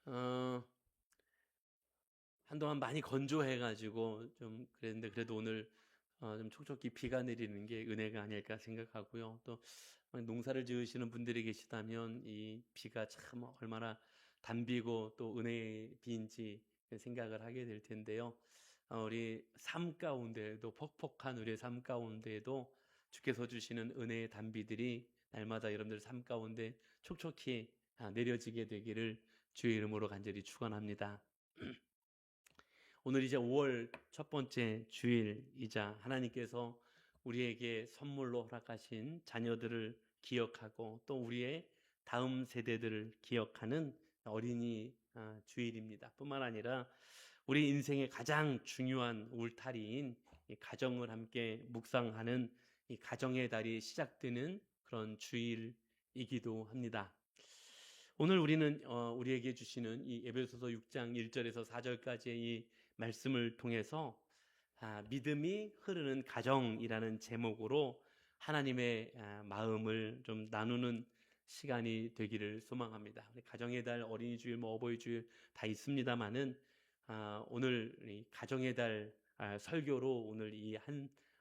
어, 한동안 많이 건조해가지고 좀 그랬는데 그래도 오늘 좀 촉촉히 비가 내리는 게 은혜가 아닐까 생각하고요. 또 농사를 지으시는 분들이 계시다면 이 비가 참 얼마나 담비고 또 은혜의 비인지 생각을 하게 될 텐데요. 우리 삶 가운데에도 퍽퍽한 우리의 삶 가운데에도 주께서 주시는 은혜의 단비들이 날마다 여러분들 삶 가운데 촉촉히 내려지게 되기를 주의 이름으로 간절히 축원합니다. 오늘 이제 5월 첫 번째 주일이자 하나님께서 우리에게 선물로 허락하신 자녀들을 기억하고 또 우리의 다음 세대들을 기억하는 어린이 주일입니다. 뿐만 아니라 우리 인생의 가장 중요한 울타리인 이 가정을 함께 묵상하는 이 가정의 달이 시작되는 그런 주일이기도 합니다. 오늘 우리는 우리에게 주시는 이 에베소서 6장 1절에서 4절까지의 이 말씀을 통해서 믿음이 흐르는 가정이라는 제목으로 하나님의 마음을 좀 나누는 시간이 되기를 소망합니다. 가정의 달, 어린이 주일, 어버이 주일 다 있습니다만은 오늘 이 가정의 달 설교로 오늘 이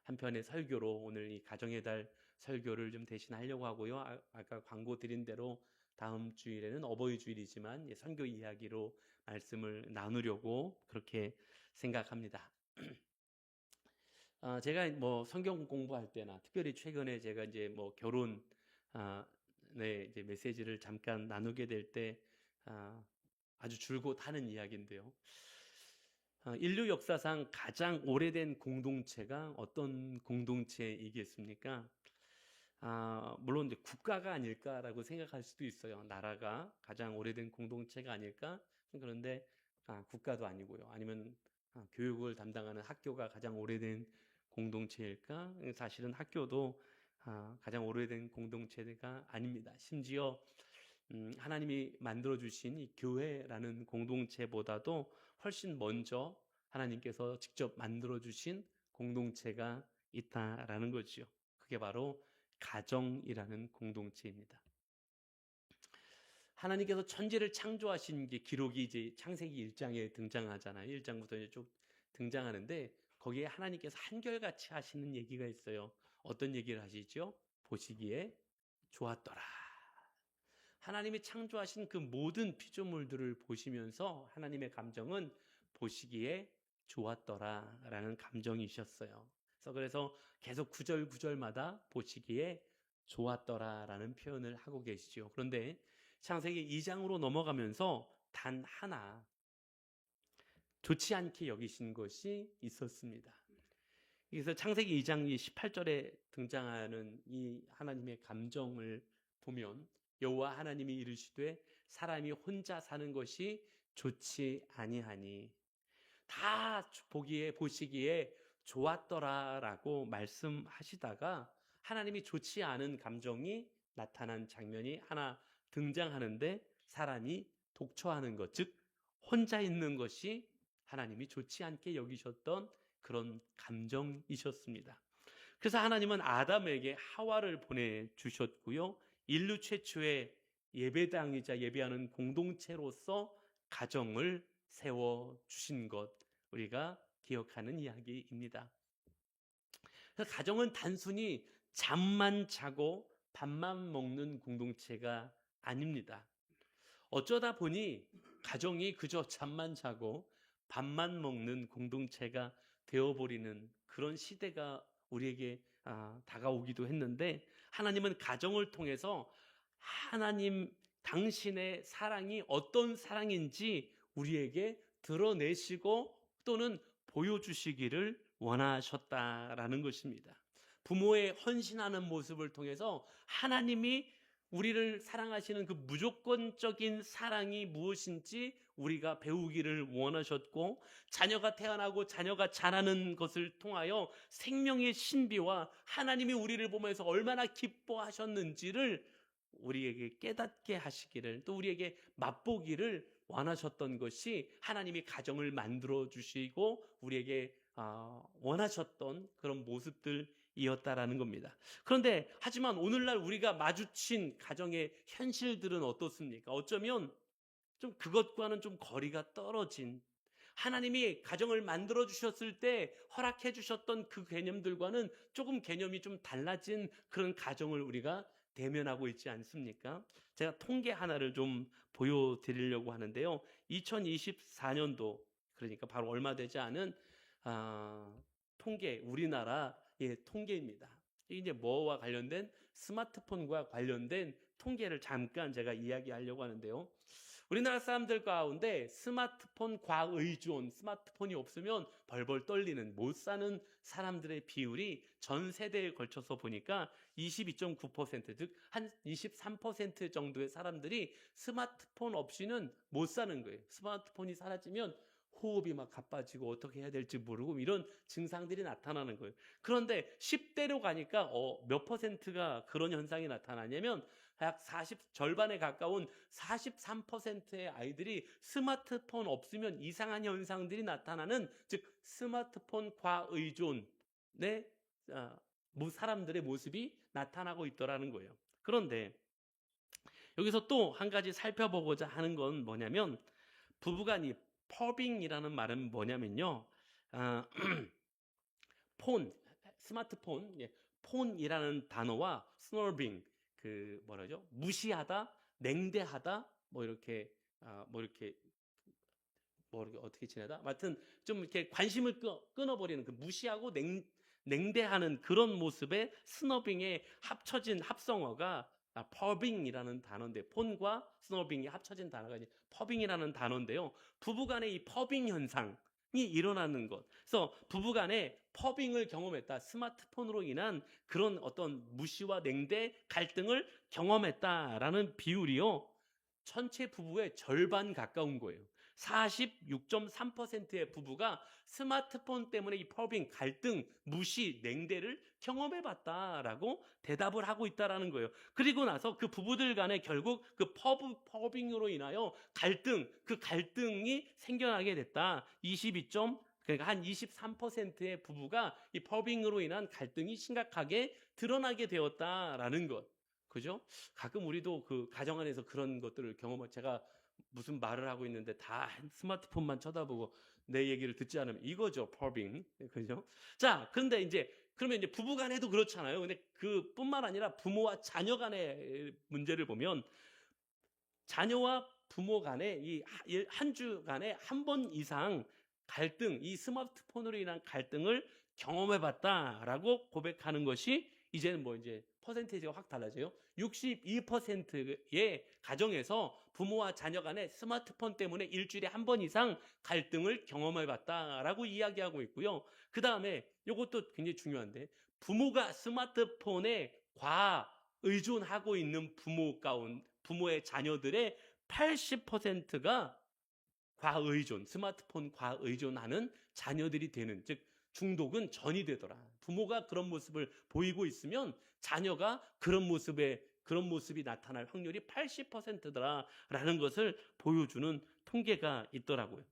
한 편의 설교로 오늘 이 가정의 달 설교를 좀 대신하려고 하고요. 아까 광고 드린 대로 다음 주일에는 어버이 주일이지만 선교 이야기로 말씀을 나누려고 그렇게 생각합니다. 제가 뭐 성경 공부할 때나 특별히 최근에 제가 이제 뭐 결혼 네, 이제 메시지를 잠깐 나누게 될 때 아주 줄곧 하는 이야기인데요. 인류 역사상 가장 오래된 공동체가 어떤 공동체이겠습니까? 물론 이제 국가가 아닐까라고 생각할 수도 있어요. 나라가 가장 오래된 공동체가 아닐까? 그런데 국가도 아니고요. 아니면 교육을 담당하는 학교가 가장 오래된 공동체일까? 사실은 학교도 가장 오래된 공동체가 아닙니다. 심지어 하나님이 만들어 주신 이 교회라는 공동체보다도 훨씬 먼저 하나님께서 직접 만들어 주신 공동체가 있다라는 거죠. 그게 바로 가정이라는 공동체입니다. 하나님께서 천지를 창조하신 게 기록이 이제 창세기 1장에 등장하잖아요. 1장부터 이제 쭉 등장하는데 거기에 하나님께서 한결같이 하시는 얘기가 있어요. 어떤 얘기를 하시죠? 보시기에 좋았더라. 하나님이 창조하신 그 모든 피조물들을 보시면서 하나님의 감정은 보시기에 좋았더라라는 감정이셨어요. 그래서 계속 구절마다 보시기에 좋았더라라는 표현을 하고 계시죠. 그런데 창세기 2장으로 넘어가면서 단 하나 좋지 않게 여기신 것이 있었습니다. 그래서 창세기 2장 18절에 등장하는 이 하나님의 감정을 보면 여호와 하나님이 이르시되 사람이 혼자 사는 것이 좋지 아니하니 다 보시기에 좋았더라라고 말씀하시다가 하나님이 좋지 않은 감정이 나타난 장면이 하나 등장하는데 사람이 독처하는 것, 즉 혼자 있는 것이 하나님이 좋지 않게 여기셨던 그런 감정이셨습니다. 그래서 하나님은 아담에게 하와를 보내주셨고요. 인류 최초의 예배당이자 예배하는 공동체로서 가정을 세워주신 것 우리가 기억하는 이야기입니다. 가정은 단순히 잠만 자고 밥만 먹는 공동체가 아닙니다. 어쩌다 보니 가정이 그저 잠만 자고 밥만 먹는 공동체가 되어버리는 그런 시대가 우리에게 다가오기도 했는데 하나님은 가정을 통해서 하나님 당신의 사랑이 어떤 사랑인지 우리에게 드러내시고 또는 보여주시기를 원하셨다라는 것입니다. 부모의 헌신하는 모습을 통해서 하나님이 우리를 사랑하시는 그 무조건적인 사랑이 무엇인지 우리가 배우기를 원하셨고 자녀가 태어나고 자녀가 자라는 것을 통하여 생명의 신비와 하나님이 우리를 보면서 얼마나 기뻐하셨는지를 우리에게 깨닫게 하시기를 또 우리에게 맛보기를 원하셨던 것이 하나님이 가정을 만들어 주시고 우리에게 원하셨던 그런 모습들이었다라는 겁니다. 그런데 하지만 오늘날 우리가 마주친 가정의 현실들은 어떻습니까? 어쩌면 좀 그것과는 좀 거리가 떨어진, 하나님이 가정을 만들어 주셨을 때 허락해 주셨던 그 개념들과는 조금 개념이 좀 달라진 그런 가정을 우리가 대면하고 있지 않습니까? 제가 통계 하나를 좀 보여드리려고 하는데요. 2024년도, 그러니까 바로 얼마 되지 않은 통계, 우리나라의 통계입니다. 이제 뭐와 관련된, 스마트폰과 관련된 통계를 잠깐 제가 이야기하려고 하는데요. 우리나라 사람들 가운데 스마트폰 과의존, 스마트폰이 없으면 벌벌 떨리는, 못 사는 사람들의 비율이 전 세대에 걸쳐서 보니까 22.9%, 즉 한 23% 정도의 사람들이 스마트폰 없이는 못 사는 거예요. 스마트폰이 사라지면 호흡이 막 가빠지고 어떻게 해야 될지 모르고 이런 증상들이 나타나는 거예요. 그런데 10대로 가니까 몇 퍼센트가 그런 현상이 나타나냐면 약 절반에 가까운 43%의 아이들이 스마트폰 없으면 이상한 현상들이 나타나는, 즉 스마트폰 과의존의 사람들의 모습이 나타나고 있더라는 거예요. 그런데 여기서 또 한 가지 살펴보고자 하는 건 뭐냐면, 부부간이 퍼빙이라는 말은 뭐냐면요, 스마트폰, 폰이라는 단어와 스노빙, 그 뭐라죠? 무시하다, 냉대하다, 뭐 이렇게 어떻게 지내다? 하여튼 좀 이렇게 관심을 끊어버리는, 그 무시하고 냉대하는 그런 모습의 스너빙의 합쳐진 합성어가 퍼빙이라는 단어인데, 폰과 스너빙이 합쳐진 단어가 이제 퍼빙이라는 단어인데요. 부부간의 이 퍼빙 현상이 일어나는 것. 그래서 부부간에 퍼빙을 경험했다. 스마트폰으로 인한 그런 어떤 무시와 냉대, 갈등을 경험했다라는 비율이요, 전체 부부의 절반 가까운 거예요. 46.3%의 부부가 스마트폰 때문에 이 퍼빙, 갈등, 무시, 냉대를 경험해봤다라고 대답을 하고 있다라는 거예요. 그리고 나서 그 부부들 간에 결국 그 퍼빙으로 인하여 그 갈등이 생겨나게 됐다. 그러니까 한 23%의 부부가 이 퍼빙으로 인한 갈등이 심각하게 드러나게 되었다라는 것. 그죠? 가끔 우리도 그 가정 안에서 그런 것들을 제가 무슨 말을 하고 있는데 다 스마트폰만 쳐다보고 내 얘기를 듣지 않으면 이거죠, 퍼빙. 그죠? 자, 근데 그러면 이제 부부 간에도 그렇잖아요. 근데 그뿐만 아니라 부모와 자녀 간의 문제를 보면, 자녀와 부모 간에 이 한 주간에 한 번 이상 갈등, 이 스마트폰으로 인한 갈등을 경험해봤다라고 고백하는 것이, 이제는 퍼센테이지가 확 달라져요. 62%의 가정에서 부모와 자녀 간에 스마트폰 때문에 일주일에 한 번 이상 갈등을 경험해봤다라고 이야기하고 있고요. 그 다음에 이것도 굉장히 중요한데, 부모가 스마트폰에 의존하고 있는 부모의 자녀들의 80%가 스마트폰 과의존하는 자녀들이 되는, 즉 중독은 전이 되더라. 부모가 그런 모습을 보이고 있으면 자녀가 그런 모습이 나타날 확률이 80%더라라는 것을 보여주는 통계가 있더라고요.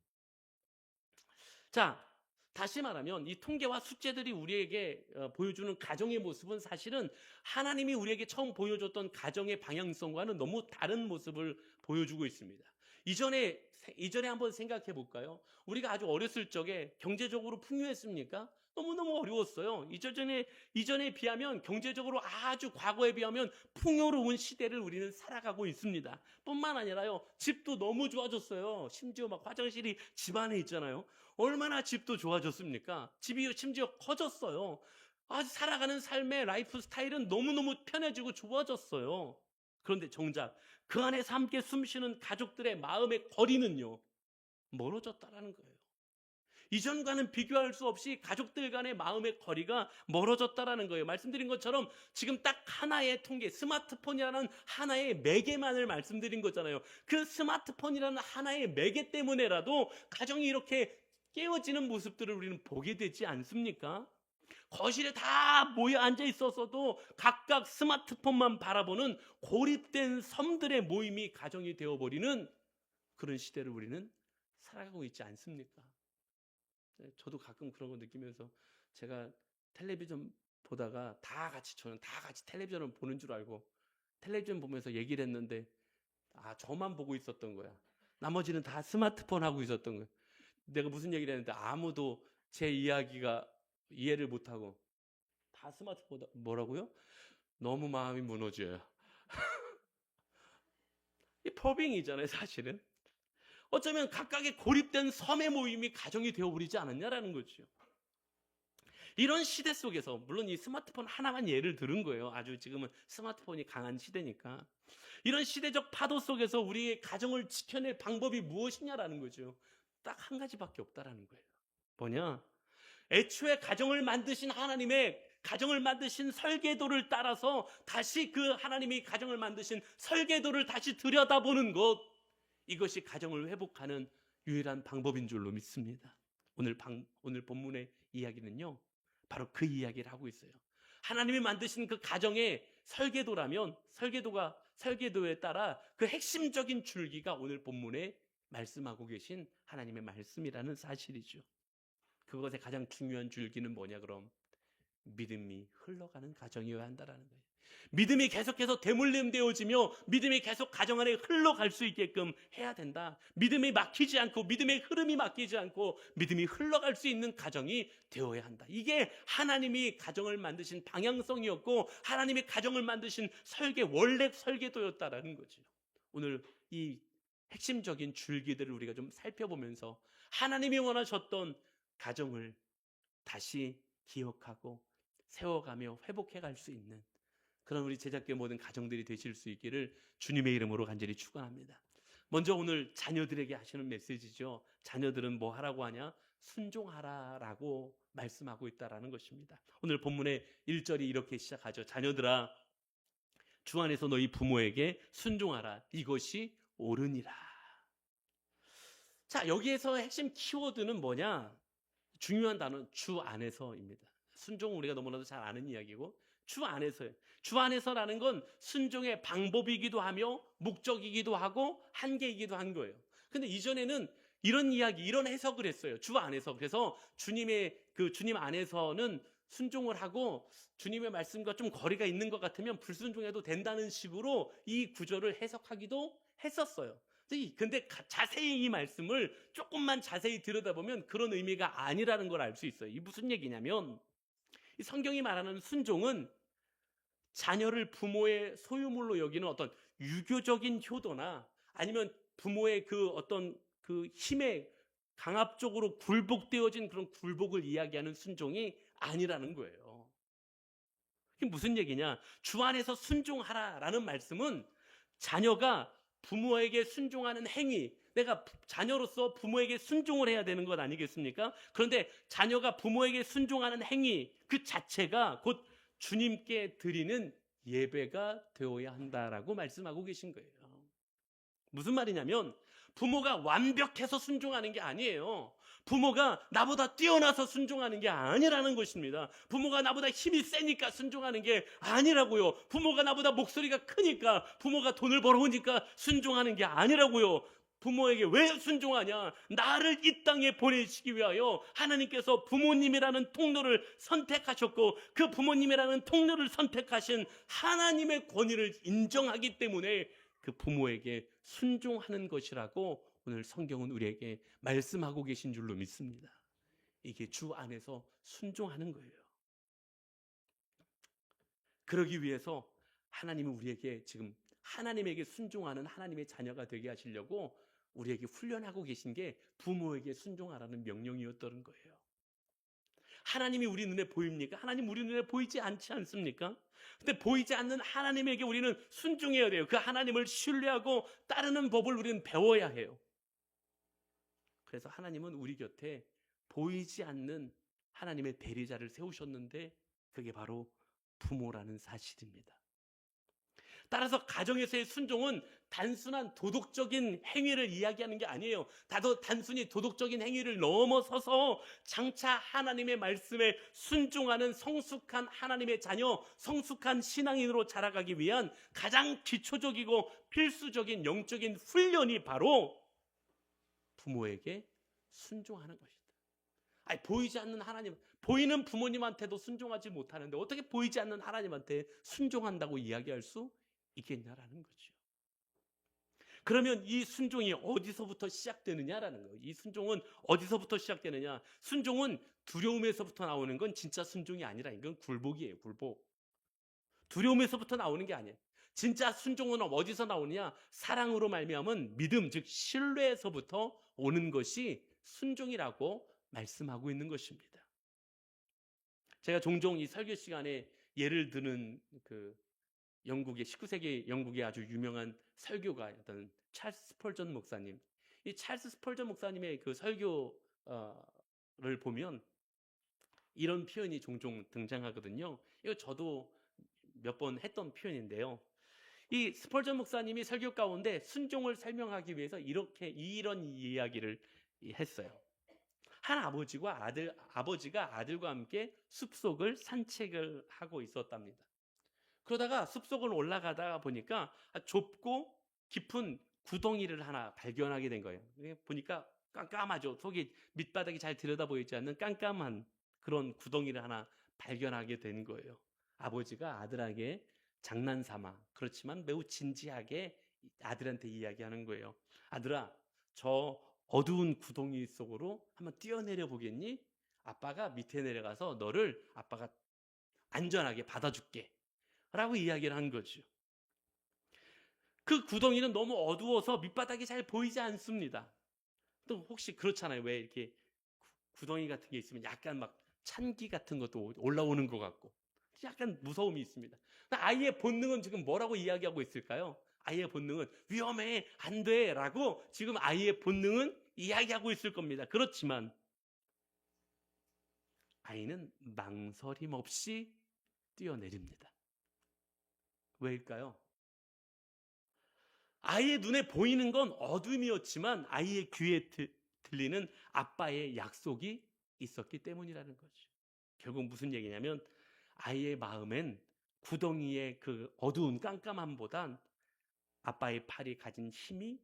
자, 다시 말하면 이 통계와 숫자들이 우리에게 보여주는 가정의 모습은 사실은 하나님이 우리에게 처음 보여줬던 가정의 방향성과는 너무 다른 모습을 보여주고 있습니다. 이전에 한번 생각해 볼까요? 우리가 아주 어렸을 적에 경제적으로 풍요했습니까? 너무너무 어려웠어요. 이전에 비하면, 경제적으로 아주 과거에 비하면 풍요로운 시대를 우리는 살아가고 있습니다. 뿐만 아니라요, 집도 너무 좋아졌어요. 심지어 막 화장실이 집 안에 있잖아요. 얼마나 집도 좋아졌습니까? 집이 심지어 커졌어요. 아주 살아가는 삶의 라이프 스타일은 너무너무 편해지고 좋아졌어요. 그런데 정작 그 안에서 함께 숨쉬는 가족들의 마음의 거리는요, 멀어졌다라는 거예요. 이전과는 비교할 수 없이 가족들 간의 마음의 거리가 멀어졌다라는 거예요. 말씀드린 것처럼 지금 딱 하나의 통계, 스마트폰이라는 하나의 매개만을 말씀드린 거잖아요. 그 스마트폰이라는 하나의 매개 때문에라도 가정이 이렇게 깨어지는 모습들을 우리는 보게 되지 않습니까? 거실에 다 모여 앉아 있었어도 각각 스마트폰만 바라보는 고립된 섬들의 모임이 가정이 되어버리는 그런 시대를 우리는 살아가고 있지 않습니까? 저도 가끔 그런 거 느끼면서, 제가 텔레비전 보다가 저는 다 같이 텔레비전을 보는 줄 알고 텔레비전 보면서 얘기를 했는데, 저만 보고 있었던 거야. 나머지는 다 스마트폰 하고 있었던 거예요. 내가 무슨 얘기를 했는데 아무도 제 이야기가 이해를 못하고 다 스마트폰. 뭐라고요? 너무 마음이 무너져요. 이 퍼빙이잖아요, 사실은. 어쩌면 각각의 고립된 섬의 모임이 가정이 되어버리지 않았냐라는 거죠. 이런 시대 속에서, 물론 이 스마트폰 하나만 예를 들은 거예요. 아주 지금은 스마트폰이 강한 시대니까. 이런 시대적 파도 속에서 우리의 가정을 지켜낼 방법이 무엇이냐라는 거죠. 딱 한 가지밖에 없다라는 거예요. 뭐냐? 애초에 가정을 만드신 하나님의 가정을 만드신 설계도를 따라서 다시 그 하나님이 가정을 만드신 설계도를 다시 들여다보는 것, 이것이 가정을 회복하는 유일한 방법인 줄로 믿습니다. 오늘 본문의 이야기는요, 바로 그 이야기를 하고 있어요. 하나님이 만드신 그 가정의 설계도라면 설계도에 따라 그 핵심적인 줄기가 오늘 본문에 말씀하고 계신 하나님의 말씀이라는 사실이죠. 그것의 가장 중요한 줄기는 뭐냐 그럼? 믿음이 흘러가는 가정이어야 한다라는 거예요. 믿음이 계속해서 되물림되어지며 믿음이 계속 가정 안에 흘러갈 수 있게끔 해야 된다. 믿음이 막히지 않고 믿음의 흐름이 막히지 않고 믿음이 흘러갈 수 있는 가정이 되어야 한다. 이게 하나님이 가정을 만드신 방향성이었고 하나님이 가정을 만드신 원래 설계도였다라는 거죠. 오늘 이 핵심적인 줄기들을 우리가 좀 살펴보면서 하나님이 원하셨던 가정을 다시 기억하고 세워가며 회복해 갈 수 있는 그런 우리 제작계 모든 가정들이 되실 수 있기를 주님의 이름으로 간절히 축원합니다. 먼저 오늘 자녀들에게 하시는 메시지죠. 자녀들은 뭐 하라고 하냐? 순종하라라고 말씀하고 있다라는 것입니다. 오늘 본문의 1절이 이렇게 시작하죠. 자녀들아, 주 안에서 너희 부모에게 순종하라. 이것이 옳으니라. 자, 여기에서 핵심 키워드는 뭐냐? 중요한 단어는 주 안에서입니다. 순종은 우리가 너무나도 잘 아는 이야기고 주 안에서요. 주 안에서라는 건 순종의 방법이기도 하며 목적이기도 하고 한계이기도 한 거예요. 근데 이전에는 이런 이야기, 이런 해석을 했어요. 주 안에서. 그래서 주님 안에서는 순종을 하고 주님의 말씀과 좀 거리가 있는 것 같으면 불순종해도 된다는 식으로 이 구절을 해석하기도 했었어요. 근데 자세히 이 말씀을 조금만 자세히 들여다보면 그런 의미가 아니라는 걸 알 수 있어요. 이 무슨 얘기냐면 이 성경이 말하는 순종은 자녀를 부모의 소유물로 여기는 어떤 유교적인 효도나 아니면 부모의 그 어떤 그 힘에 강압적으로 굴복되어진 그런 굴복을 이야기하는 순종이 아니라는 거예요. 이게 무슨 얘기냐? 주 안에서 순종하라라는 말씀은 자녀가 부모에게 순종하는 행위, 내가 자녀로서 부모에게 순종을 해야 되는 것 아니겠습니까? 그런데 자녀가 부모에게 순종하는 행위 그 자체가 곧 주님께 드리는 예배가 되어야 한다라고 말씀하고 계신 거예요. 무슨 말이냐면 부모가 완벽해서 순종하는 게 아니에요. 부모가 나보다 뛰어나서 순종하는 게 아니라는 것입니다. 부모가 나보다 힘이 세니까 순종하는 게 아니라고요. 부모가 나보다 목소리가 크니까, 부모가 돈을 벌어오니까 순종하는 게 아니라고요. 부모에게 왜 순종하냐? 나를 이 땅에 보내시기 위하여 하나님께서 부모님이라는 통로를 선택하셨고 그 부모님이라는 통로를 선택하신 하나님의 권위를 인정하기 때문에 그 부모에게 순종하는 것이라고 오늘 성경은 우리에게 말씀하고 계신 줄로 믿습니다. 이게 주 안에서 순종하는 거예요. 그러기 위해서 하나님은 우리에게 지금 하나님에게 순종하는 하나님의 자녀가 되게 하시려고 우리에게 훈련하고 계신 게 부모에게 순종하라는 명령이었던 거예요. 하나님이 우리 눈에 보입니까? 하나님 우리 눈에 보이지 않지 않습니까? 근데 보이지 않는 하나님에게 우리는 순종해야 돼요. 그 하나님을 신뢰하고 따르는 법을 우리는 배워야 해요. 그래서 하나님은 우리 곁에 보이지 않는 하나님의 대리자를 세우셨는데 그게 바로 부모라는 사실입니다. 따라서 가정에서의 순종은 단순한 도덕적인 행위를 이야기하는 게 아니에요. 단순히 도덕적인 행위를 넘어서서 장차 하나님의 말씀에 순종하는 성숙한 하나님의 자녀, 성숙한 신앙인으로 자라가기 위한 가장 기초적이고 필수적인 영적인 훈련이 바로 부모에게 순종하는 것이다. 아니, 보이지 않는 하나님, 보이는 부모님한테도 순종하지 못하는데 어떻게 보이지 않는 하나님한테 순종한다고 이야기할 수 있겠냐라는 거죠. 그러면 이 순종이 어디서부터 시작되느냐라는 거예요. 이 순종은 어디서부터 시작되느냐? 순종은 두려움에서부터 나오는 건 진짜 순종이 아니라 이건 굴복이에요. 굴복. 두려움에서부터 나오는 게 아니에요. 진짜 순종은 어디서 나오느냐? 사랑으로 말미암은 믿음, 즉 신뢰에서부터 오는 것이 순종이라고 말씀하고 있는 것입니다. 제가 종종 이 설교 시간에 예를 드는 영국의 19세기 영국의 아주 유명한 설교가였던 찰스 스펄전 목사님. 이 찰스 스펄전 목사님의 그 설교를 보면 이런 표현이 종종 등장하거든요. 이거 저도 몇 번 했던 표현인데요. 이 스펄전 목사님이 설교 가운데 순종을 설명하기 위해서 이런 이야기를 했어요. 한 아버지가 아들과 함께 숲속을 산책을 하고 있었답니다. 그러다가 숲속을 올라가다가 보니까 좁고 깊은 구덩이를 하나 발견하게 된 거예요. 보니까 깜깜하죠. 속이 밑바닥이 잘 들여다 보이지 않는 깜깜한 그런 구덩이를 하나 발견하게 된 거예요. 아버지가 아들에게 장난삼아, 그렇지만 매우 진지하게 아들한테 이야기하는 거예요. 아들아, 저 어두운 구덩이 속으로 한번 뛰어내려 보겠니? 아빠가 밑에 내려가서 너를 아빠가 안전하게 받아줄게 라고 이야기를 한 거죠. 그 구덩이는 너무 어두워서 밑바닥이 잘 보이지 않습니다. 또 혹시 그렇잖아요. 왜 이렇게 구덩이 같은 게 있으면 약간 막 찬기 같은 것도 올라오는 것 같고 약간 무서움이 있습니다. 아이의 본능은 지금 뭐라고 이야기하고 있을까요? 아이의 본능은 위험해, 안 돼 라고 지금 아이의 본능은 이야기하고 있을 겁니다. 그렇지만 아이는 망설임 없이 뛰어내립니다. 왜일까요? 아이의 눈에 보이는 건 어둠이었지만 아이의 귀에 들리는 아빠의 약속이 있었기 때문이라는 거죠. 결국 무슨 얘기냐면 아이의 마음엔 구덩이의 그 어두운 깜깜함보단 아빠의 팔이 가진 힘이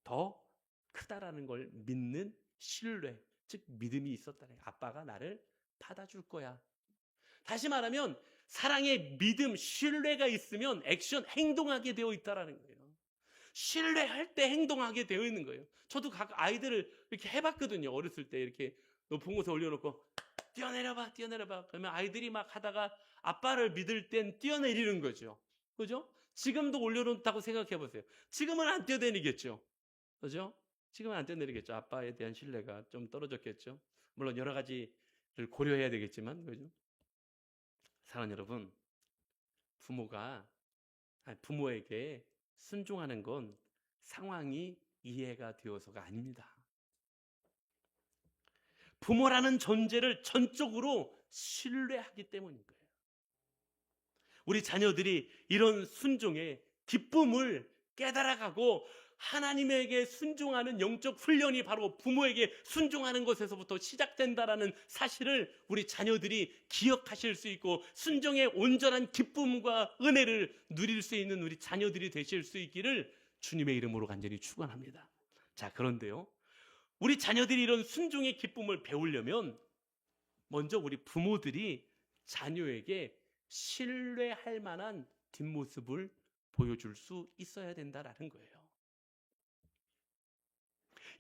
더 크다라는 걸 믿는 신뢰, 즉 믿음이 있었다는 거예요. 아빠가 나를 받아줄 거야. 다시 말하면 사랑의 믿음, 신뢰가 있으면 행동하게 되어 있다라는 거예요. 신뢰할 때 행동하게 되어 있는 거예요. 저도 각 아이들을 이렇게 해봤거든요. 어렸을 때 이렇게 높은 곳에 올려놓고 뛰어내려봐. 그러면 아이들이 막 하다가 아빠를 믿을 땐 뛰어내리는 거죠. 그죠? 지금도 올려놓다고 생각해 보세요. 지금은 안 뛰어내리겠죠. 그죠? 지금은 안 뛰어내리겠죠. 아빠에 대한 신뢰가 좀 떨어졌겠죠. 물론 여러 가지를 고려해야 되겠지만, 그죠? 사랑하는 여러분, 부모에게 순종하는 건 상황이 이해가 되어서가 아닙니다. 부모라는 존재를 전적으로 신뢰하기 때문인 거예요. 우리 자녀들이 이런 순종의 기쁨을 깨달아가고 하나님에게 순종하는 영적 훈련이 바로 부모에게 순종하는 것에서부터 시작된다라는 사실을 우리 자녀들이 기억하실 수 있고 순종의 온전한 기쁨과 은혜를 누릴 수 있는 우리 자녀들이 되실 수 있기를 주님의 이름으로 간절히 축원합니다. 자, 그런데요, 우리 자녀들이 이런 순종의 기쁨을 배우려면 먼저 우리 부모들이 자녀에게 신뢰할 만한 뒷모습을 보여줄 수 있어야 된다라는 거예요.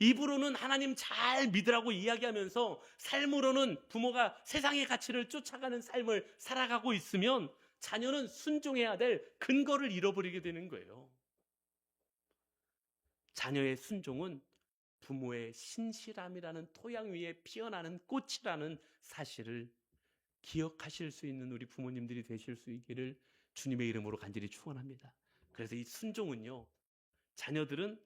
입으로는 하나님 잘 믿으라고 이야기하면서 삶으로는 부모가 세상의 가치를 쫓아가는 삶을 살아가고 있으면 자녀는 순종해야 될 근거를 잃어버리게 되는 거예요. 자녀의 순종은 부모의 신실함이라는 토양 위에 피어나는 꽃이라는 사실을 기억하실 수 있는 우리 부모님들이 되실 수 있기를 주님의 이름으로 간절히 축원합니다. 그래서 이 순종은요, 자녀들은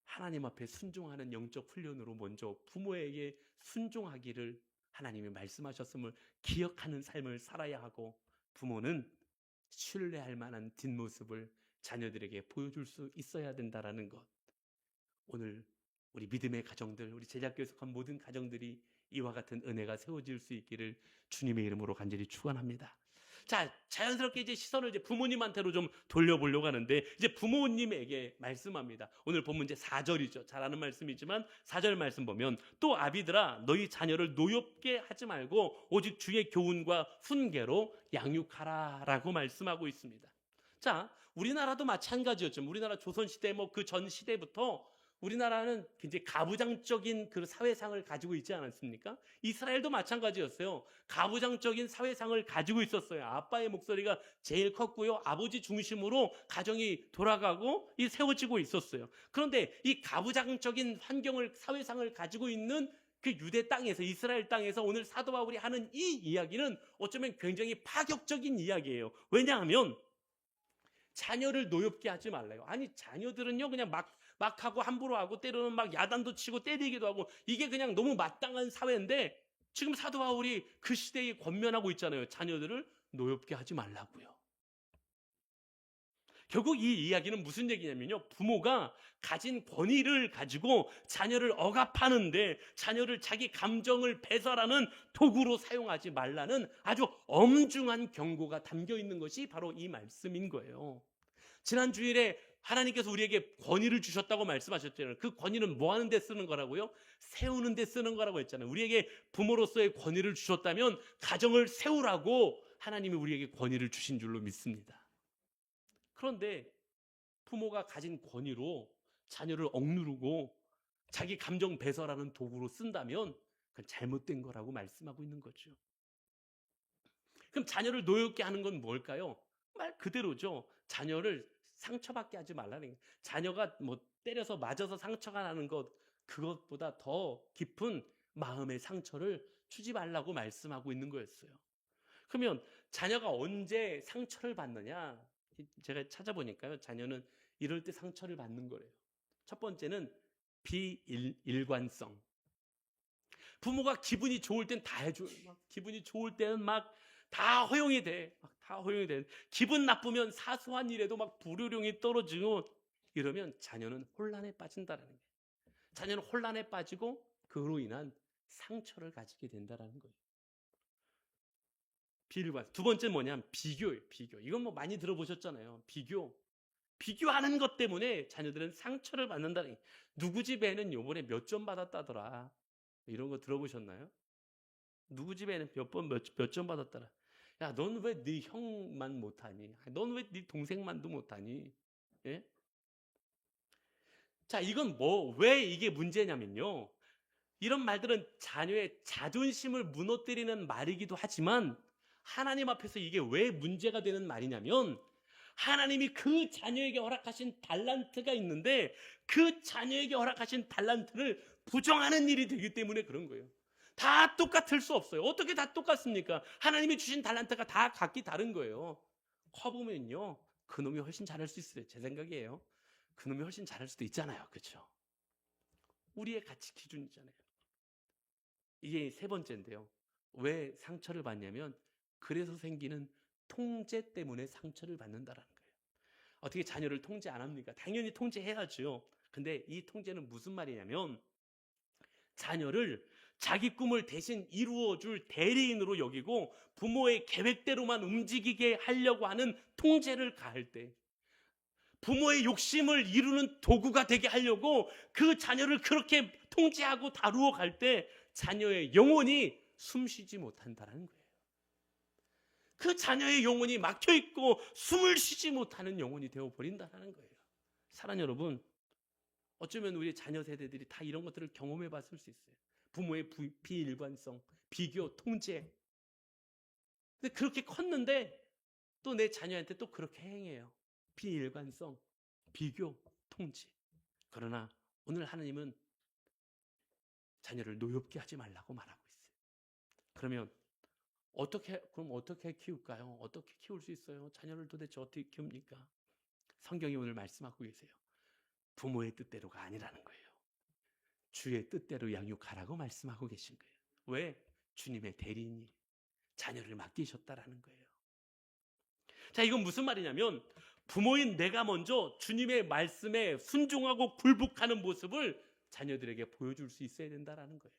하나님 앞에 순종하는 영적 훈련으로 먼저 부모에게 순종하기를 하나님이 말씀하셨음을 기억하는 삶을 살아야 하고, 부모는 신뢰할 만한 뒷모습을 자녀들에게 보여줄 수 있어야 된다는 것. 오늘 우리 믿음의 가정들, 우리 제자교에 속한 모든 가정들이 이와 같은 은혜가 세워질 수 있기를 주님의 이름으로 간절히 축원합니다. 자, 자연스럽게 이제 시선을 이제 부모님한테로 좀 돌려보려고 하는데, 이제 부모님에게 말씀합니다. 오늘 본문 이제 4절이죠. 잘 아는 말씀이지만 4절 말씀 보면, 또 아비들아 너희 자녀를 노엽게 하지 말고 오직 주의 교훈과 훈계로 양육하라 라고 말씀하고 있습니다. 자, 우리나라도 마찬가지였죠. 우리나라 조선시대 뭐 그 전 시대부터 우리나라는 굉장히 가부장적인 그 사회상을 가지고 있지 않았습니까? 이스라엘도 마찬가지였어요. 가부장적인 사회상을 가지고 있었어요. 아빠의 목소리가 제일 컸고요. 아버지 중심으로 가정이 돌아가고 세워지고 있었어요. 그런데 이 가부장적인 환경을, 사회상을 가지고 있는 그 유대 땅에서, 이스라엘 땅에서 오늘 사도 바울이 하는 이 이야기는 어쩌면 굉장히 파격적인 이야기예요. 왜냐하면 자녀를 노엽게 하지 말래요. 아니, 자녀들은요 그냥 막 하고 함부로 하고 때로는 막 야단도 치고 때리기도 하고 이게 그냥 너무 마땅한 사회인데 지금 사도 바울이 그 시대에 권면하고 있잖아요. 자녀들을 노엽게 하지 말라고요. 결국 이 이야기는 무슨 얘기냐면요, 부모가 가진 권위를 가지고 자녀를 억압하는데 자녀를 자기 감정을 배설하는 도구로 사용하지 말라는 아주 엄중한 경고가 담겨 있는 것이 바로 이 말씀인 거예요. 지난 주일에 하나님께서 우리에게 권위를 주셨다고 말씀하셨잖아요. 그 권위는 뭐 하는 데 쓰는 거라고요? 세우는 데 쓰는 거라고 했잖아요. 우리에게 부모로서의 권위를 주셨다면 가정을 세우라고 하나님이 우리에게 권위를 주신 줄로 믿습니다. 그런데 부모가 가진 권위로 자녀를 억누르고 자기 감정 배설하는 도구로 쓴다면 그건 잘못된 거라고 말씀하고 있는 거죠. 그럼 자녀를 노엽게 하는 건 뭘까요? 말 그대로죠. 자녀를 상처받게 하지 말라는 거예요. 자녀가 뭐 때려서 맞아서 상처가 나는 것, 그것보다 더 깊은 마음의 상처를 주지 말라고 말씀하고 있는 거였어요. 그러면 자녀가 언제 상처를 받느냐? 제가 찾아보니까요, 자녀는 이럴 때 상처를 받는 거래요. 첫 번째는 비일관성. 부모가 기분이 좋을 땐 다 해줘요. 기분이 좋을 때는 막 다 허용이 돼. 다 허용이 돼. 기분 나쁘면 사소한 일에도 막 불효령이 떨어지고 이러면 자녀는 혼란에 빠진다라는 거예요. 자녀는 혼란에 빠지고 그로 인한 상처를 가지게 된다라는 거예요. 비일관. 두 번째는 뭐냐면 비교예요. 비교. 이건 뭐 많이 들어보셨잖아요. 비교. 비교하는 것 때문에 자녀들은 상처를 받는다는 거예요. 누구 집 애는 요번에 몇 점 받았다더라. 이런 거 들어보셨나요? 누구 집 애는 몇 점 받았더라. 야, 넌 왜 네 형만 못하니? 넌 왜 네 동생만도 못하니? 예? 자, 이건 왜 이게 문제냐면요. 이런 말들은 자녀의 자존심을 무너뜨리는 말이기도 하지만 하나님 앞에서 이게 왜 문제가 되는 말이냐면 하나님이 그 자녀에게 허락하신 달란트가 있는데 그 자녀에게 허락하신 달란트를 부정하는 일이 되기 때문에 그런 거예요. 다 똑같을 수 없어요. 어떻게 다 똑같습니까? 하나님이 주신 달란트가 다 각기 다른 거예요. 커보면요, 그놈이 훨씬 잘할 수 있어요. 제 생각이에요. 그놈이 훨씬 잘할 수도 있잖아요. 그렇죠? 우리의 가치 기준이잖아요. 이게 세 번째인데요. 왜 상처를 받냐면 그래서 생기는 통제 때문에 상처를 받는다라는 거예요. 어떻게 자녀를 통제 안 합니까? 당연히 통제해야죠. 근데 이 통제는 무슨 말이냐면 자녀를 자기 꿈을 대신 이루어줄 대리인으로 여기고 부모의 계획대로만 움직이게 하려고 하는 통제를 가할 때 부모의 욕심을 이루는 도구가 되게 하려고 그 자녀를 그렇게 통제하고 다루어 갈 때 자녀의 영혼이 숨쉬지 못한다는 거예요. 그 자녀의 영혼이 막혀있고 숨을 쉬지 못하는 영혼이 되어버린다는 거예요. 사랑하는 여러분, 어쩌면 우리 자녀 세대들이 다 이런 것들을 경험해 봤을 수 있어요. 부모의 비일관성, 비교, 통제. 근데 그렇게 컸는데 또 내 자녀한테 또 그렇게 행해요. 비일관성, 비교, 통제. 그러나 오늘 하나님은 자녀를 노엽게 하지 말라고 말하고 있어요. 그럼 어떻게 키울까요? 어떻게 키울 수 있어요? 자녀를 도대체 어떻게 키웁니까? 성경이 오늘 말씀하고 계세요. 부모의 뜻대로가 아니라는 거예요. 주의 뜻대로 양육하라고 말씀하고 계신 거예요. 왜? 주님의 대리인이 자녀를 맡기셨다라는 거예요. 자, 이건 무슨 말이냐면 부모인 내가 먼저 주님의 말씀에 순종하고 굴복하는 모습을 자녀들에게 보여줄 수 있어야 된다라는 거예요.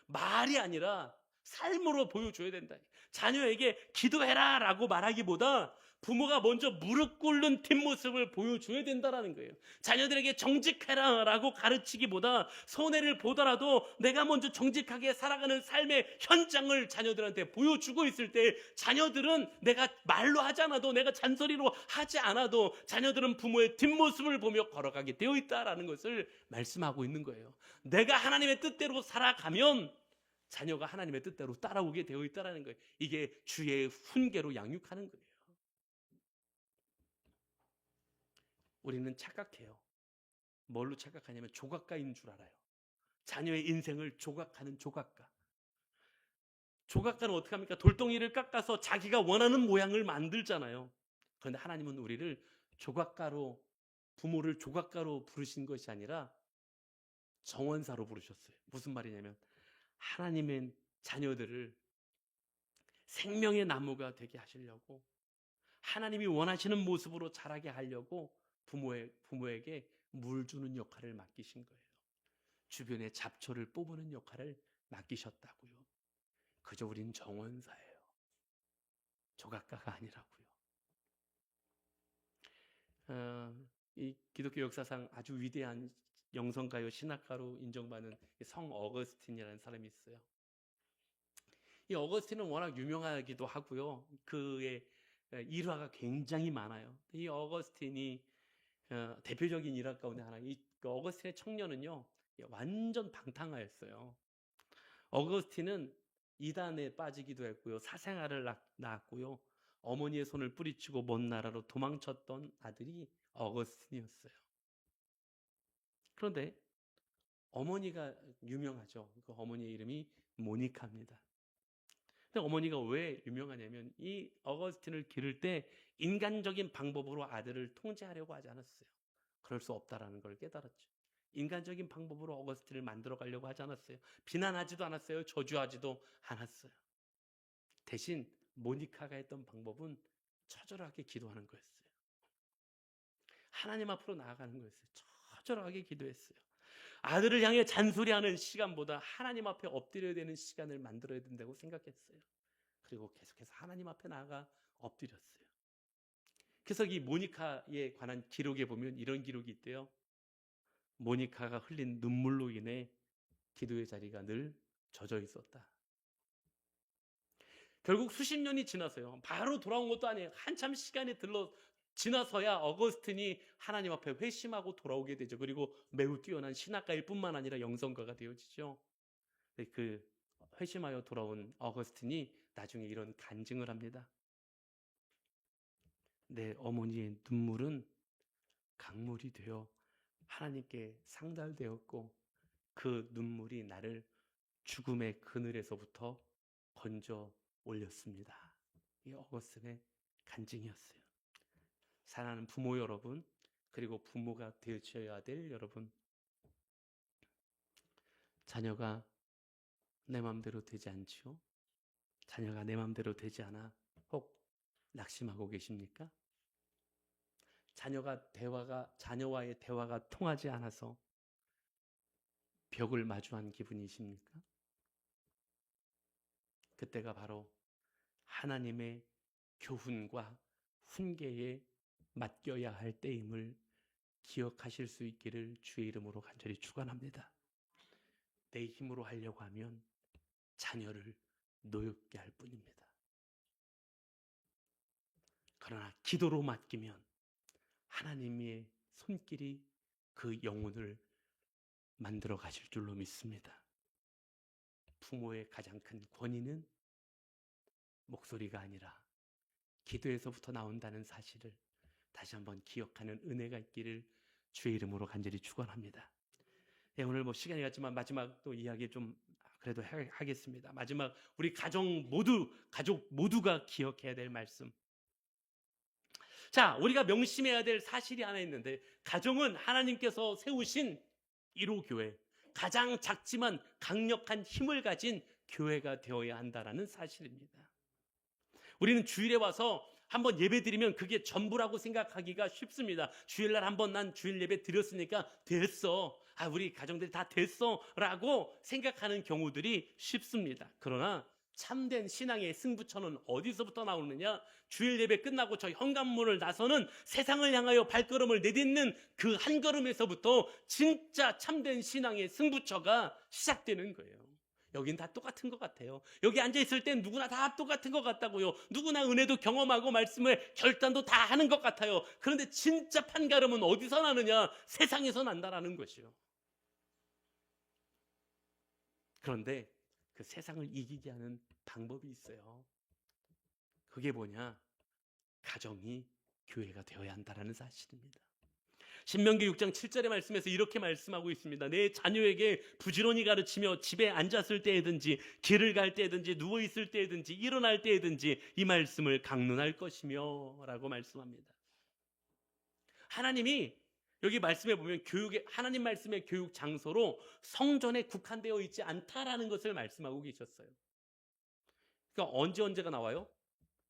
말이 아니라 삶으로 보여줘야 된다. 자녀에게 기도해라 라고 말하기보다 부모가 먼저 무릎 꿇는 뒷모습을 보여줘야 된다는 거예요. 자녀들에게 정직해라라고 가르치기보다 손해를 보더라도 내가 먼저 정직하게 살아가는 삶의 현장을 자녀들한테 보여주고 있을 때 자녀들은 내가 말로 하지 않아도, 내가 잔소리로 하지 않아도 자녀들은 부모의 뒷모습을 보며 걸어가게 되어 있다라는 것을 말씀하고 있는 거예요. 내가 하나님의 뜻대로 살아가면 자녀가 하나님의 뜻대로 따라오게 되어 있다는 거예요. 이게 주의 훈계로 양육하는 거예요. 우리는 착각해요. 뭘로 착각하냐면 조각가인 줄 알아요. 자녀의 인생을 조각하는 조각가. 조각가는 어떻게 합니까? 돌덩이를 깎아서 자기가 원하는 모양을 만들잖아요. 그런데 하나님은 우리를 조각가로, 부모를 조각가로 부르신 것이 아니라 정원사로 부르셨어요. 무슨 말이냐면 하나님의 자녀들을 생명의 나무가 되게 하시려고, 하나님이 원하시는 모습으로 자라게 하려고 부모에게 물 주는 역할을 맡기신 거예요. 주변의 잡초를 뽑는 역할을 맡기셨다고요. 그저 우린 정원사예요. 조각가가 아니라고요. 이 기독교 역사상 아주 위대한 영성가요, 신학가로 인정받는 성 어거스틴이라는 사람이 있어요. 이 어거스틴은 워낙 유명하기도 하고요. 그의 일화가 굉장히 많아요. 이 어거스틴이 대표적인 일화 가운데 하나, 이 어거스틴의 청년은요, 완전 방탕하였어요. 어거스틴은 이단에 빠지기도 했고요, 사생아를 낳았고요, 어머니의 손을 뿌리치고 먼 나라로 도망쳤던 아들이 어거스틴이었어요. 그런데 어머니가 유명하죠. 그 어머니의 이름이 모니카입니다. 근데 어머니가 왜 유명하냐면 이 어거스틴을 기를 때 인간적인 방법으로 아들을 통제하려고 하지 않았어요. 그럴 수 없다라는 걸 깨달았죠. 인간적인 방법으로 어거스틴을 만들어 가려고 하지 않았어요. 비난하지도 않았어요. 저주하지도 않았어요. 대신 모니카가 했던 방법은 처절하게 기도하는 거였어요. 하나님 앞으로 나아가는 거였어요. 처절하게 기도했어요. 아들을 향해 잔소리하는 시간보다 하나님 앞에 엎드려야 되는 시간을 만들어야 된다고 생각했어요. 그리고 계속해서 하나님 앞에 나아가 엎드렸어요. 그래서 이 모니카에 관한 기록에 보면 이런 기록이 있대요. 모니카가 흘린 눈물로 인해 기도의 자리가 늘 젖어 있었다. 결국 수십 년이 지나서요, 바로 돌아온 것도 아니에요. 한참 시간이 지나서야 어거스틴이 하나님 앞에 회심하고 돌아오게 되죠. 그리고 매우 뛰어난 신학가일 뿐만 아니라 영성가가 되어지죠. 그 회심하여 돌아온 어거스틴이 나중에 이런 간증을 합니다. 내 어머니의 눈물은 강물이 되어 하나님께 상달되었고 그 눈물이 나를 죽음의 그늘에서부터 건져 올렸습니다. 이 어거스틴의 간증이었어요. 사랑하는 부모 여러분, 그리고 부모가 되어야 될 여러분, 자녀가 내 마음대로 되지 않지요? 자녀가 내 마음대로 되지 않아 혹 낙심하고 계십니까? 자녀와의 대화가 통하지 않아서 벽을 마주한 기분이십니까? 그때가 바로 하나님의 교훈과 훈계에 맡겨야 할 때임을 기억하실 수 있기를 주의 이름으로 간절히 축원합니다. 내 힘으로 하려고 하면 자녀를 노엽게 할 뿐입니다. 그러나 기도로 맡기면 하나님의 손길이 그 영혼을 만들어 가실 줄로 믿습니다. 부모의 가장 큰 권위는 목소리가 아니라 기도에서부터 나온다는 사실을 다시 한번 기억하는 은혜가 있기를 주의 이름으로 간절히 축원합니다. 오늘 시간이 갔지만 마지막 또 이야기 좀 그래도 하겠습니다. 마지막 우리 가족 모두가 기억해야 될 말씀. 자, 우리가 명심해야 될 사실이 하나 있는데, 가정은 하나님께서 세우신 1호 교회, 가장 작지만 강력한 힘을 가진 교회가 되어야 한다는 사실입니다. 우리는 주일에 와서 한번 예배 드리면 그게 전부라고 생각하기가 쉽습니다. 주일날 한번 난 주일 예배 드렸으니까 됐어. 우리 가정들이 다 됐어 라고 생각하는 경우들이 쉽습니다. 그러나 참된 신앙의 승부처는 어디서부터 나오느냐? 주일 예배 끝나고 저 현관문을 나서는 세상을 향하여 발걸음을 내딛는 그 한 걸음에서부터 진짜 참된 신앙의 승부처가 시작되는 거예요. 여긴 다 똑같은 것 같아요. 여기 앉아있을 땐 누구나 다 똑같은 것 같다고요. 누구나 은혜도 경험하고 말씀을 결단도 다 하는 것 같아요. 그런데 진짜 판가름은 어디서 나느냐? 세상에서 난다라는 것이요. 그런데 그 세상을 이기게 하는 방법이 있어요. 그게 뭐냐? 가정이 교회가 되어야 한다는 사실입니다. 신명기 6장 7절의 말씀에서 이렇게 말씀하고 있습니다. 내 자녀에게 부지런히 가르치며 집에 앉았을 때에든지 길을 갈 때에든지 누워있을 때에든지 일어날 때에든지 이 말씀을 강론할 것이며 라고 말씀합니다. 하나님이 여기 말씀에 보면 하나님 말씀의 교육 장소로 성전에 국한되어 있지 않다라는 것을 말씀하고 계셨어요. 그러니까 언제가 나와요?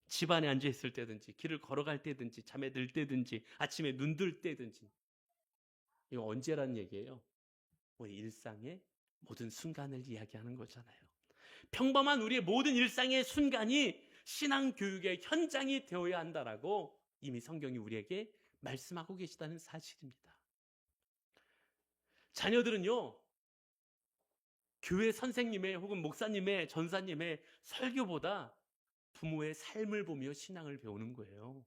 집안에 앉아 있을 때든지 길을 걸어갈 때든지 잠에 들 때든지 아침에 눈 뜰 때든지. 이거 언제라는 얘기예요? 우리 일상의 모든 순간을 이야기하는 거잖아요. 평범한 우리의 모든 일상의 순간이 신앙교육의 현장이 되어야 한다라고 이미 성경이 우리에게 말씀하고 계시다는 사실입니다. 자녀들은요, 교회 선생님의 혹은 목사님의 전사님의 설교보다 부모의 삶을 보며 신앙을 배우는 거예요.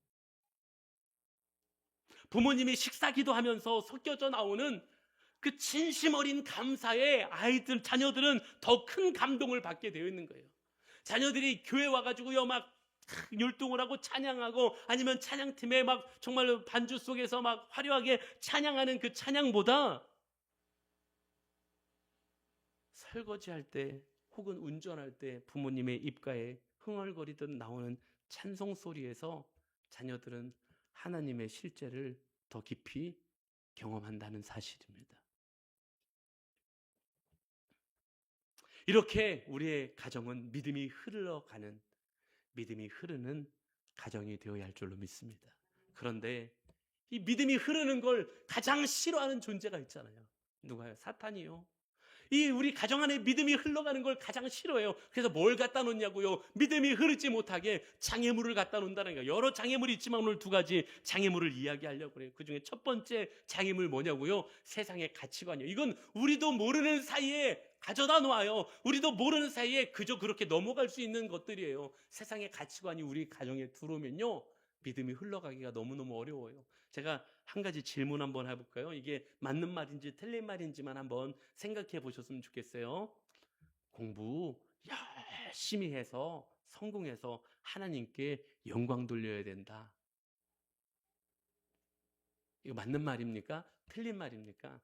부모님이 식사 기도하면서 섞여져 나오는 그 진심 어린 감사에 자녀들은 더 큰 감동을 받게 되어 있는 거예요. 자녀들이 교회 와가지고요, 막 율동을 하고 찬양하고 아니면 찬양팀에 막 정말 반주 속에서 막 화려하게 찬양하는 그 찬양보다 설거지할 때 혹은 운전할 때 부모님의 입가에 흥얼거리듯 나오는 찬송 소리에서 자녀들은 하나님의 실제를 더 깊이 경험한다는 사실입니다. 이렇게 우리의 가정은 믿음이 흐르는 가정이 되어야 할 줄로 믿습니다. 그런데 이 믿음이 흐르는 걸 가장 싫어하는 존재가 있잖아요. 누가요? 사탄이요. 이 우리 가정 안에 믿음이 흘러가는 걸 가장 싫어해요. 그래서 뭘 갖다 놓냐고요? 믿음이 흐르지 못하게 장애물을 갖다 놓는다는 거예요. 여러 장애물이 있지만 오늘 두 가지 장애물을 이야기하려고 그래요. 그 중에 첫 번째 장애물 뭐냐고요? 세상의 가치관이요. 이건 우리도 모르는 사이에 가져다 놓아요. 우리도 모르는 사이에 그저 그렇게 넘어갈 수 있는 것들이에요. 세상의 가치관이 우리 가정에 들어오면요, 믿음이 흘러가기가 너무너무 어려워요. 제가 한 가지 질문 한번 해볼까요? 이게 맞는 말인지 틀린 말인지만 한번 생각해 보셨으면 좋겠어요. 공부 열심히 해서 성공해서 하나님께 영광 돌려야 된다. 이거 맞는 말입니까? 틀린 말입니까?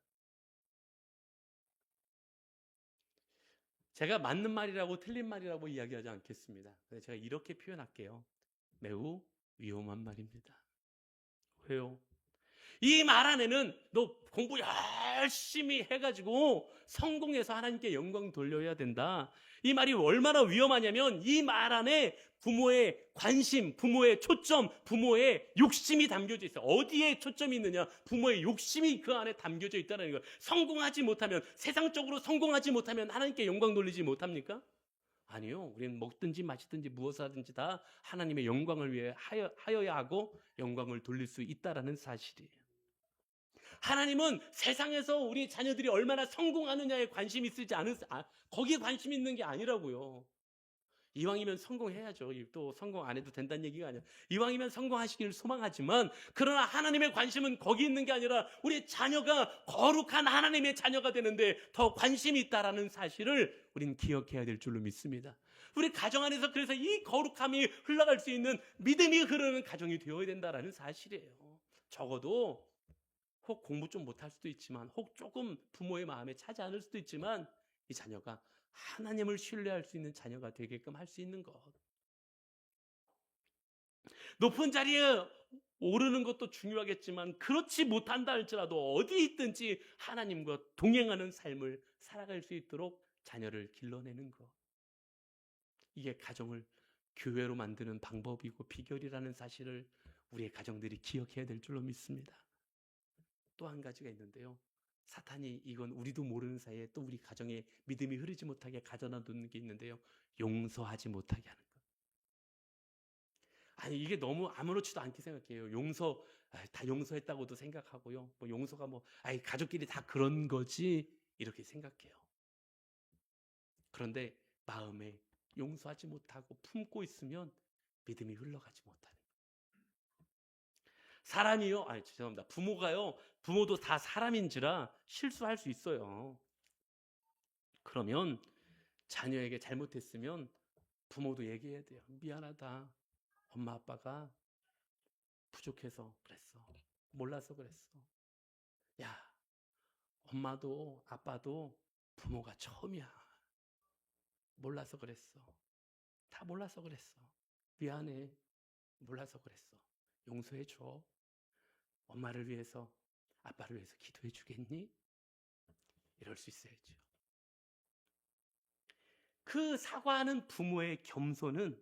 제가 맞는 말이라고 틀린 말이라고 이야기하지 않겠습니다. 그래서 제가 이렇게 표현할게요. 매우 위험한 말입니다. 왜요? 이 말 안에는 너 공부 열심히 해가지고 성공해서 하나님께 영광 돌려야 된다. 이 말이 얼마나 위험하냐면 이 말 안에 부모의 관심, 부모의 초점, 부모의 욕심이 담겨져 있어요. 어디에 초점이 있느냐? 부모의 욕심이 그 안에 담겨져 있다는 거예요. 성공하지 못하면, 세상적으로 성공하지 못하면 하나님께 영광 돌리지 못합니까? 아니요. 우리는 먹든지 마시든지 무엇을 하든지 다 하나님의 영광을 위해 하여야 하고 영광을 돌릴 수 있다라는 사실이에요. 하나님은 세상에서 우리 자녀들이 얼마나 성공하느냐에 관심이 있지 거기에 관심 있는 게 아니라고요. 이왕이면 성공해야죠. 또 성공 안 해도 된다는 얘기가 아니라 이왕이면 성공하시기를 소망하지만, 그러나 하나님의 관심은 거기 있는 게 아니라 우리 자녀가 거룩한 하나님의 자녀가 되는데 더 관심이 있다라는 사실을 우린 기억해야 될 줄로 믿습니다. 우리 가정 안에서 그래서 이 거룩함이 흘러갈 수 있는 믿음이 흐르는 가정이 되어야 된다라는 사실이에요. 적어도 혹 공부 좀 못할 수도 있지만, 혹 조금 부모의 마음에 차지 않을 수도 있지만, 이 자녀가 하나님을 신뢰할 수 있는 자녀가 되게끔 할 수 있는 것. 높은 자리에 오르는 것도 중요하겠지만 그렇지 못한다 할지라도 어디 있든지 하나님과 동행하는 삶을 살아갈 수 있도록 자녀를 길러내는 것. 이게 가정을 교회로 만드는 방법이고 비결이라는 사실을 우리의 가정들이 기억해야 될 줄로 믿습니다. 또 한 가지가 있는데요. 사탄이 이건 우리도 모르는 사이에 또 우리 가정에 믿음이 흐르지 못하게 가져다 놓는 게 있는데요. 용서하지 못하게 하는 것. 아니 이게 너무 아무렇지도 않게 생각해요. 다 용서했다고도 생각하고요. 뭐 용서가 가족끼리 다 그런 거지 이렇게 생각해요. 그런데 마음에 용서하지 못하고 품고 있으면 믿음이 흘러가지 못하는 거예요. 사람이요, 죄송합니다. 부모도 다 사람인지라 실수할 수 있어요. 그러면 자녀에게 잘못했으면 부모도 얘기해야 돼요. 미안하다. 엄마 아빠가 부족해서 그랬어. 몰라서 그랬어. 야, 엄마도 아빠도 부모가 처음이야. 몰라서 그랬어. 다 몰라서 그랬어. 미안해. 몰라서 그랬어. 용서해 줘. 엄마를 위해서, 아빠를 위해서 기도해 주겠니? 이럴 수 있어야죠. 그 사과하는 부모의 겸손은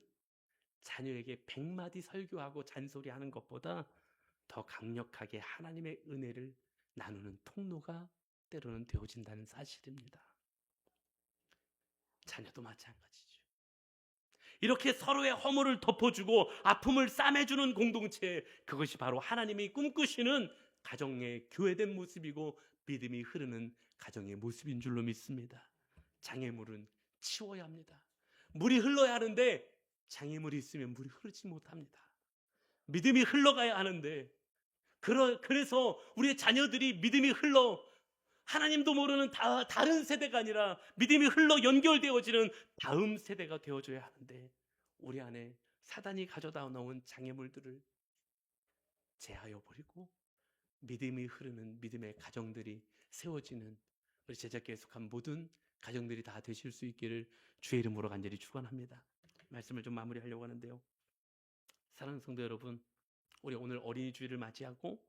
자녀에게 100마디 설교하고 잔소리하는 것보다 더 강력하게 하나님의 은혜를 나누는 통로가 때로는 되어진다는 사실입니다. 자녀도 마찬가지죠. 이렇게 서로의 허물을 덮어주고 아픔을 싸매주는 공동체, 그것이 바로 하나님이 꿈꾸시는 가정의 교회된 모습이고 믿음이 흐르는 가정의 모습인 줄로 믿습니다. 장애물은 치워야 합니다. 물이 흘러야 하는데 장애물이 있으면 물이 흐르지 못합니다. 믿음이 흘러가야 하는데 그래서 우리의 자녀들이 믿음이 흘러 하나님도 모르는 다른 세대가 아니라 믿음이 흘러 연결되어지는 다음 세대가 되어줘야 하는데 우리 안에 사단이 가져다 놓은 장애물들을 제하여 버리고 믿음이 흐르는 믿음의 가정들이 세워지는 우리 제자교회에 속한 모든 가정들이 다 되실 수 있기를 주의 이름으로 간절히 축원합니다. 말씀을 좀 마무리하려고 하는데요. 사랑하는 성도 여러분, 우리 오늘 어린이 주일을 맞이하고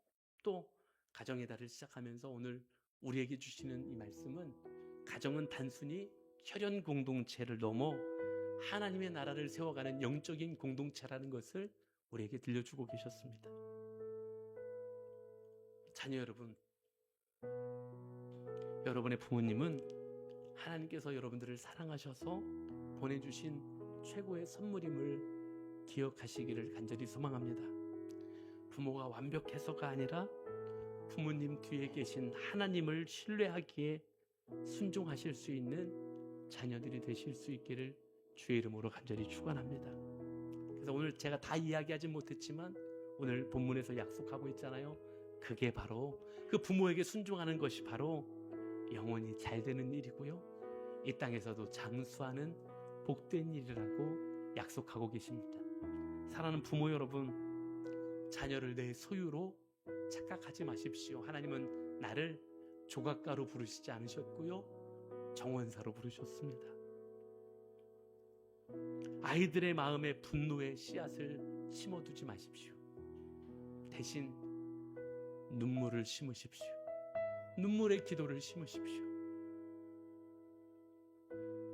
또 가정의 달을 시작하면서 오늘 우리에게 주시는 이 말씀은 가정은 단순히 혈연 공동체를 넘어 하나님의 나라를 세워가는 영적인 공동체라는 것을 우리에게 들려주고 계셨습니다. 자녀 여러분, 여러분의 부모님은 하나님께서 여러분들을 사랑하셔서 보내주신 최고의 선물임을 기억하시기를 간절히 소망합니다. 부모가 완벽해서가 아니라 부모님 뒤에 계신 하나님을 신뢰하기에 순종하실 수 있는 자녀들이 되실 수 있기를 주의 이름으로 간절히 축원합니다. 그래서 오늘 제가 다 이야기하지 못했지만 오늘 본문에서 약속하고 있잖아요. 그게 바로 그 부모에게 순종하는 것이 바로 영원히 잘 되는 일이고요. 이 땅에서도 장수하는 복된 일이라고 약속하고 계십니다. 사랑하는 부모 여러분, 자녀를 내 소유로 착각하지 마십시오. 하나님은 나를 조각가로 부르시지 않으셨고요, 정원사로 부르셨습니다. 아이들의 마음에 분노의 씨앗을 심어두지 마십시오. 대신 눈물을 심으십시오. 눈물의 기도를 심으십시오.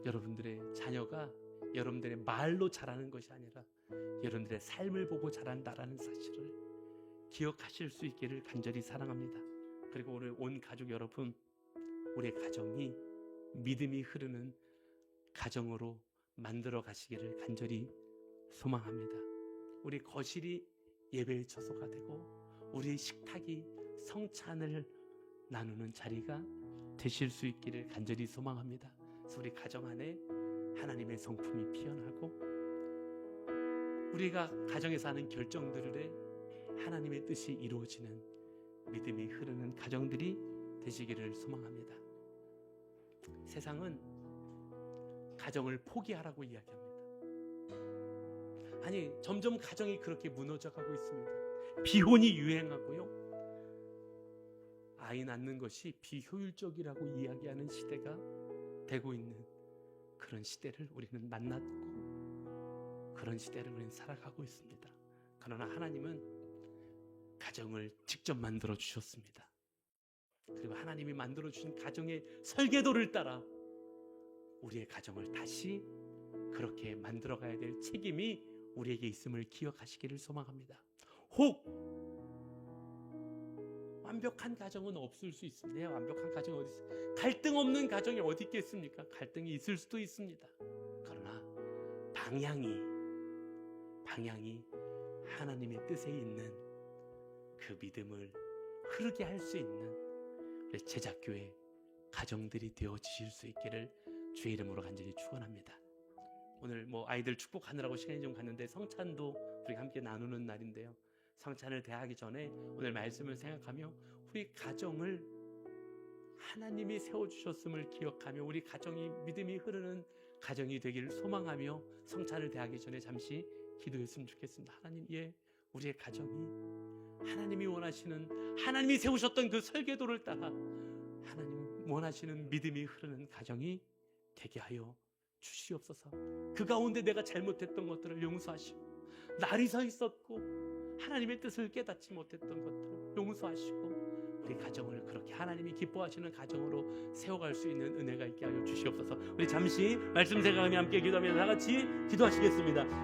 여러분들의 자녀가 여러분들의 말로 자라는 것이 아니라 여러분들의 삶을 보고 자란다라는 사실을 기억하실 수 있기를 간절히 사랑합니다. 그리고 오늘 온 가족 여러분, 우리의 가정이 믿음이 흐르는 가정으로 만들어 가시기를 간절히 소망합니다. 우리 거실이 예배의 처소가 되고 우리의 식탁이 성찬을 나누는 자리가 되실 수 있기를 간절히 소망합니다. 그래서 우리 가정 안에 하나님의 성품이 피어나고 우리가 가정에서 하는 결정들에 하나님의 뜻이 이루어지는 믿음이 흐르는 가정들이 되시기를 소망합니다. 세상은 가정을 포기하라고 이야기합니다. 아니, 점점 가정이 그렇게 무너져가고 있습니다. 비혼이 유행하고요, 아이 낳는 것이 비효율적이라고 이야기하는 시대가 되고 있는 그런 시대를 우리는 만났고 그런 시대를 우리는 살아가고 있습니다. 그러나 하나님은 가정을 직접 만들어 주셨습니다. 그리고 하나님이 만들어 주신 가정의 설계도를 따라 우리의 가정을 다시 그렇게 만들어 가야 될 책임이 우리에게 있음을 기억하시기를 소망합니다. 혹 완벽한 가정은 없을 수 있습니다. 완벽한 가정이 어디 있어요? 갈등 없는 가정이 어디 있겠습니까? 갈등이 있을 수도 있습니다. 그러나 방향이 하나님의 뜻에 있는 그 믿음을 흐르게 할 수 있는 우리 제작교회 가정들이 되어지실 수 있기를 주의 이름으로 간절히 축원합니다. 오늘 아이들 축복하느라고 시간이 좀 갔는데 성찬도 우리 함께 나누는 날인데요. 성찬을 대하기 전에 오늘 말씀을 생각하며 우리 가정을 하나님이 세워주셨음을 기억하며 우리 가정이 믿음이 흐르는 가정이 되기를 소망하며 성찬을 대하기 전에 잠시 기도했으면 좋겠습니다. 하나님, 우리의 가정이 하나님이 원하시는, 하나님이 세우셨던 그 설계도를 따라 하나님 원하시는 믿음이 흐르는 가정이 되게 하여 주시옵소서. 그 가운데 내가 잘못했던 것들을 용서하시고, 날이 서 있었고 하나님의 뜻을 깨닫지 못했던 것들을 용서하시고, 우리 가정을 그렇게 하나님이 기뻐하시는 가정으로 세워갈 수 있는 은혜가 있게 하여 주시옵소서. 우리 잠시 말씀 생각하며 함께 기도하며 다 같이 기도하시겠습니다.